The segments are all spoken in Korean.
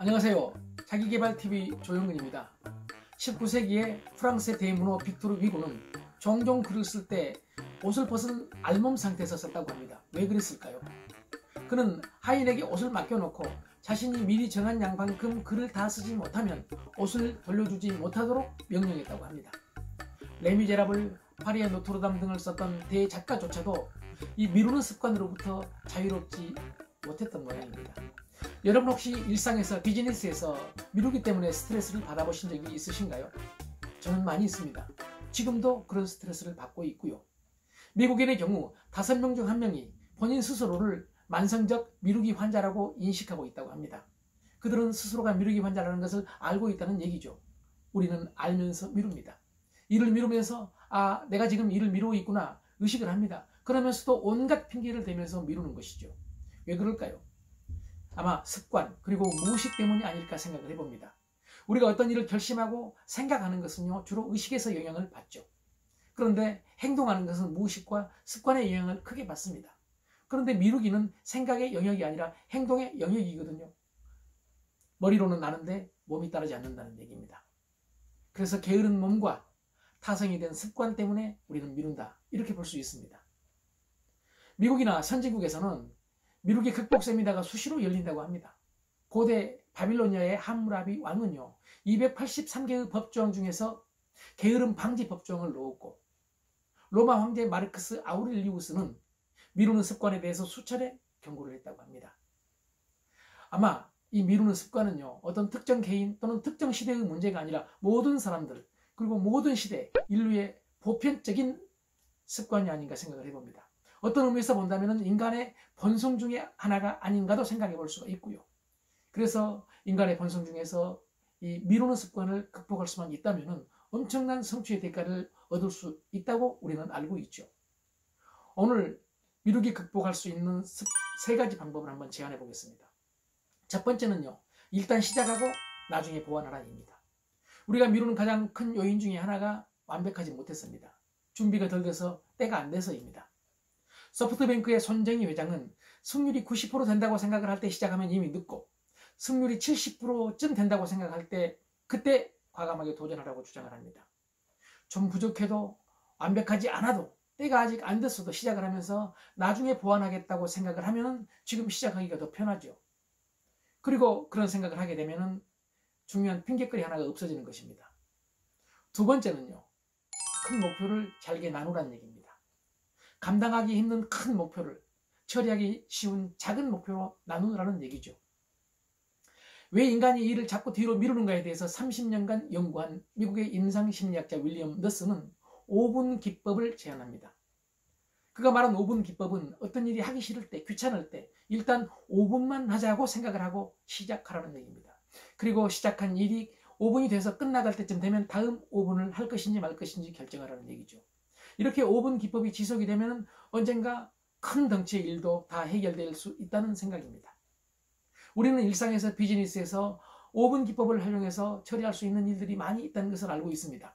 안녕하세요. 자기계발TV 조영근입니다. 19세기에 프랑스의 대문호 빅토르 위고는 종종 글을 쓸 때 옷을 벗은 알몸 상태에서 썼다고 합니다. 왜 그랬을까요? 그는 하인에게 옷을 맡겨놓고 자신이 미리 정한 양만큼 글을 다 쓰지 못하면 옷을 돌려주지 못하도록 명령했다고 합니다. 레미제라블, 파리의 노트르담 등을 썼던 대작가조차도 이 미루는 습관으로부터 자유롭지 못했던 모양입니다. 여러분 혹시 일상에서 비즈니스에서 미루기 때문에 스트레스를 받아보신 적이 있으신가요? 저는 많이 있습니다. 지금도 그런 스트레스를 받고 있고요. 미국인의 경우 5명 중 1명이 본인 스스로를 만성적 미루기 환자라고 인식하고 있다고 합니다. 그들은 스스로가 미루기 환자라는 것을 알고 있다는 얘기죠. 우리는 알면서 미룹니다. 일을 미루면서 내가 지금 일을 미루고 있구나 의식을 합니다. 그러면서도 온갖 핑계를 대면서 미루는 것이죠. 왜 그럴까요? 아마 습관 그리고 무의식 때문이 아닐까 생각을 해봅니다. 우리가 어떤 일을 결심하고 생각하는 것은요 주로 의식에서 영향을 받죠. 그런데 행동하는 것은 무의식과 습관의 영향을 크게 받습니다. 그런데 미루기는 생각의 영역이 아니라 행동의 영역이거든요. 머리로는 아는데 몸이 따르지 않는다는 얘기입니다. 그래서 게으른 몸과 타성이 된 습관 때문에 우리는 미룬다 이렇게 볼 수 있습니다. 미국이나 선진국에서는 미루기 극복 세미나가 수시로 열린다고 합니다. 고대 바빌로니아의 함무라비 왕은요 283개의 법조항 중에서 게으름 방지 법조항을 넣었고, 로마 황제 마르크스 아우렐리우스는 미루는 습관에 대해서 수차례 경고를 했다고 합니다. 아마 이 미루는 습관은요 어떤 특정 개인 또는 특정 시대의 문제가 아니라 모든 사람들 그리고 모든 시대 인류의 보편적인 습관이 아닌가 생각을 해봅니다. 어떤 의미에서 본다면 인간의 본성 중에 하나가 아닌가도 생각해 볼 수가 있고요. 그래서 인간의 본성 중에서 이 미루는 습관을 극복할 수만 있다면 엄청난 성취의 대가를 얻을 수 있다고 우리는 알고 있죠. 오늘 미루기 극복할 수 있는 3가지 방법을 한번 제안해 보겠습니다. 첫 번째는요, 일단 시작하고 나중에 보완하라입니다. 우리가 미루는 가장 큰 요인 중에 하나가 완벽하지 못했습니다. 준비가 덜 돼서 때가 안 돼서입니다. 소프트뱅크의 손정희 회장은 승률이 90% 된다고 생각을 할 때 시작하면 이미 늦고, 승률이 70%쯤 된다고 생각할 때 그때 과감하게 도전하라고 주장을 합니다. 좀 부족해도 완벽하지 않아도 때가 아직 안 됐어도 시작을 하면서 나중에 보완하겠다고 생각을 하면 지금 시작하기가 더 편하죠. 그리고 그런 생각을 하게 되면 중요한 핑계거리 하나가 없어지는 것입니다. 두 번째는요, 큰 목표를 잘게 나누라는 얘기입니다. 감당하기 힘든 큰 목표를 처리하기 쉬운 작은 목표로 나누라는 얘기죠. 왜 인간이 일을 자꾸 뒤로 미루는가에 대해서 30년간 연구한 미국의 임상심리학자 윌리엄 너스는 5분 기법을 제안합니다. 그가 말한 5분 기법은 어떤 일이 하기 싫을 때, 귀찮을 때 일단 5분만 하자고 생각을 하고 시작하라는 얘기입니다. 그리고 시작한 일이 5분이 돼서 끝나갈 때쯤 되면 다음 5분을 할 것인지 말 것인지 결정하라는 얘기죠. 이렇게 5분 기법이 지속이 되면 언젠가 큰 덩치의 일도 다 해결될 수 있다는 생각입니다. 우리는 일상에서 비즈니스에서 5분 기법을 활용해서 처리할 수 있는 일들이 많이 있다는 것을 알고 있습니다.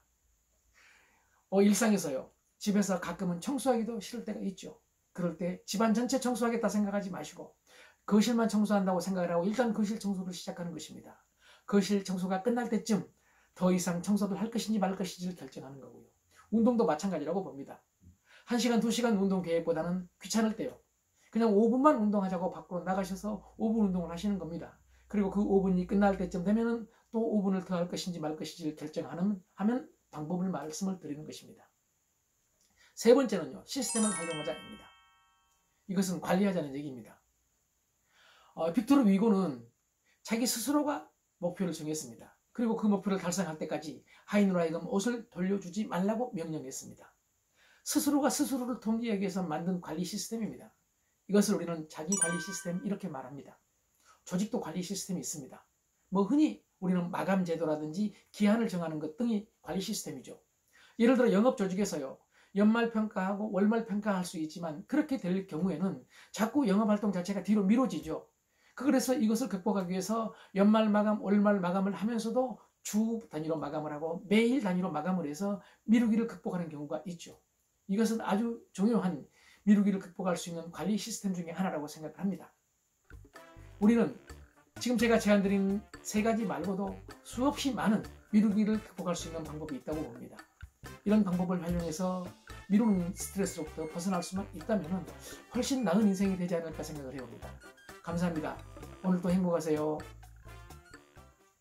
일상에서요, 집에서 가끔은 청소하기도 싫을 때가 있죠. 그럴 때 집안 전체 청소하겠다 생각하지 마시고 거실만 청소한다고 생각을 하고 일단 거실 청소를 시작하는 것입니다. 거실 청소가 끝날 때쯤 더 이상 청소를 할 것인지 말 것인지를 결정하는 거고요. 운동도 마찬가지라고 봅니다. 1시간, 2시간 운동 계획보다는 귀찮을 때요, 그냥 5분만 운동하자고 밖으로 나가셔서 5분 운동을 하시는 겁니다. 그리고 그 5분이 끝날 때쯤 되면 또 5분을 더 할 것인지 말 것인지를 결정하면 방법을 말씀을 드리는 것입니다. 세 번째는요, 시스템을 활용하자입니다. 이것은 관리하자는 얘기입니다. 빅토르 위고는 자기 스스로가 목표를 정했습니다. 그리고 그 목표를 달성할 때까지 하인으로 하여금 옷을 돌려주지 말라고 명령했습니다. 스스로가 스스로를 통제하기 위해서 만든 관리 시스템입니다. 이것을 우리는 자기 관리 시스템 이렇게 말합니다. 조직도 관리 시스템이 있습니다. 흔히 우리는 마감 제도라든지 기한을 정하는 것 등이 관리 시스템이죠. 예를 들어 영업 조직에서요, 연말 평가하고 월말 평가할 수 있지만 그렇게 될 경우에는 자꾸 영업 활동 자체가 뒤로 미뤄지죠. 그래서 이것을 극복하기 위해서 연말 마감, 월말 마감을 하면서도 주 단위로 마감을 하고 매일 단위로 마감을 해서 미루기를 극복하는 경우가 있죠. 이것은 아주 중요한 미루기를 극복할 수 있는 관리 시스템 중에 하나라고 생각합니다. 우리는 지금 제가 제안드린 3가지 말고도 수없이 많은 미루기를 극복할 수 있는 방법이 있다고 봅니다. 이런 방법을 활용해서 미루는 스트레스로부터 벗어날 수만 있다면 훨씬 나은 인생이 되지 않을까 생각을 해봅니다. 감사합니다. 오늘도 행복하세요.